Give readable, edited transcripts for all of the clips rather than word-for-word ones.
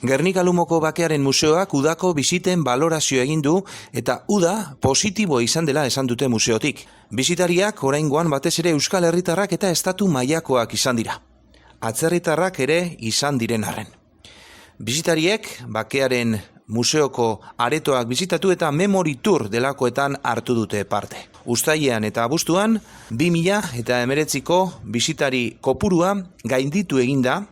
Gernika Lumoko Bakearen Museoak udako bisiten balorazio egin du eta uda positibo izan dela esan dute museotik. Bisitariak oraingoan batez ere Euskal Herritarrak eta estatu mailakoak izan dira. Atzerritarrak ere izan diren arren. Bisitariek Bakearen Museoko aretoak bisitatu eta Memory Tour delakoetan hartu dute parte. Uztailean eta abuztuan 2019ko bisitari kopurua gainditu eginda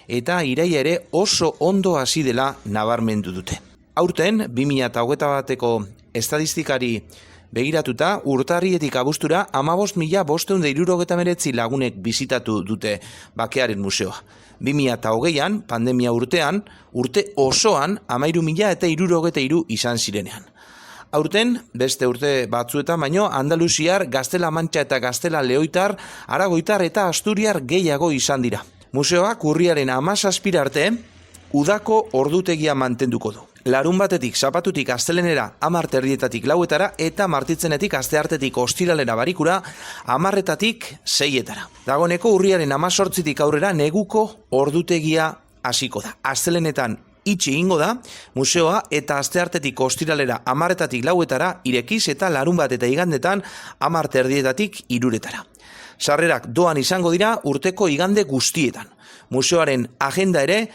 eta iraila ere oso ondo hasi dela nabarmendu dute. Aurten 2021ko estadistikari begiratuta urtarrietik abuztura 15.569 lagunek bisitatu dute Bakearen Museoa. 2020an, pandemia urtean, urte osoan 13.063 izan zirenean. Aurten, beste urte batzuetan baino, Andaluziar, Gaztela-Mantxa eta Gaztela-Leoitar, Aragoitar eta Asturiar gehiago izan dira. Museoak urriaren 17 arte udako ordutegia mantenduko du. Larun batetik zapatutik astelehenera 10:00 lauetara eta martitzenetik asteartetik ostiralera barikura 10:00 6:00. Dagoeneko urriaren 18tik aurrera neguko ordutegia hasiko da. Astelehenetan itxi egingo da museoa eta asteartetik ostiralera 10:00 lauetara irekiz eta larun bat eta igandetan 10:30 3:00. Sarrerak doan izango dira urteko igande guztietan. Museoaren agenda ere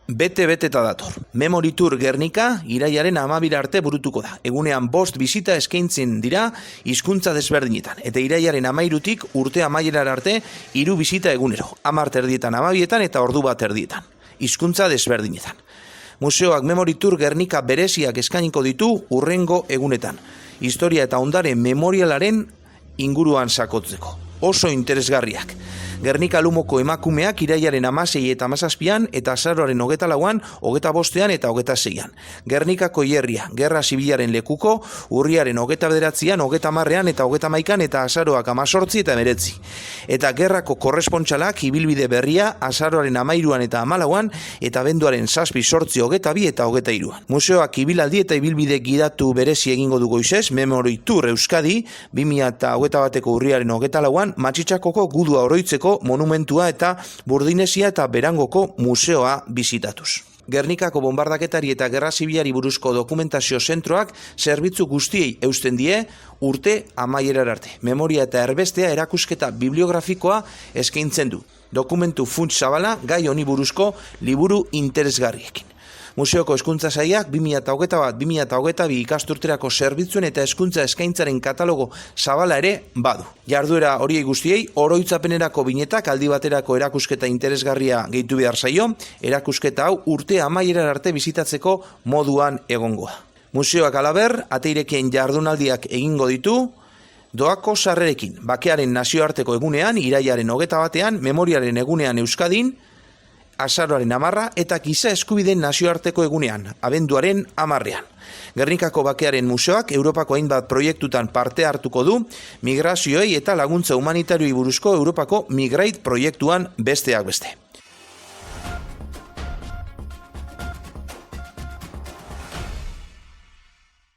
bete-beteta dator. Memory Tour Gernika irailaren 12 arte burutuko da. Egunean 5 bisita eskaintzen dira hizkuntza desberdinetan. Eta irailaren 13tik urte amaierara arte 3 bisita egunero. 10:30 12:00 eta ordu 1:30. Hizkuntza desberdinetan. Museoak Memory Tour Gernika bereziak eskainiko ditu urrengo egunetan. Historia eta ondare memorialaren inguruan sakotzeko. Oso interesgarriak. Gernika Lumoko emakumeak irailaren 16 eta 17an eta azaroaren 24an, 25an eta 26an. Gernikako hierria, Gerra Zibilaren lekuko, urriaren 29an, 30an eta 31an eta azaroak 18 eta 19. Eta gerrako korrespontsalak ibilbide berria azaroaren 13an eta 14an eta abenduaren 7, 8, 22 eta 23an. Museoak ibilaldi eta ibilbide gidatu berezi egingo du goizez, Memory Tour Euskadi, 2021ko urriaren 24an, Matxitxakoko gudua oroitzeko monumentua eta Burdinesia eta Berangoko museoa bisitatuz. Gernikako bombardaketari eta gerra zibilari buruzko dokumentazio zentroak zerbitzu guztiei eusten die urte amaierara arte. Memoria eta erbestea erakusketa bibliografikoa eskaintzen du. Dokumentu funts zabala gai honi buruzko liburu interesgarriekin. Museoko Hezkuntza Sailak 2021-2022 ikasturterako zerbitzuen eta hezkuntza eskaintzaren katalogo zabala ere badu. Jarduera horiei guztiei oroitzapenerako binetak aldi baterako erakusketa interesgarria gehitu behar zaio, erakusketa hau urte amaierar arte bizitatzeko moduan egongoa. Museoak alaber, ateirekien jardunaldiak egingo ditu, doako sarrerekin, Bakearen nazioarteko egunean, irailaren 21an, Memoriaren egunean Euskadin, azaroaren 10 eta giza eskubideen nazioarteko egunean, abenduaren 10. Gernikako Bakearen Museoak Europako hainbat proiektutan parte hartuko du, migrazioei eta laguntza humanitarioei buruzko Europako Migrate proiektuan besteak beste.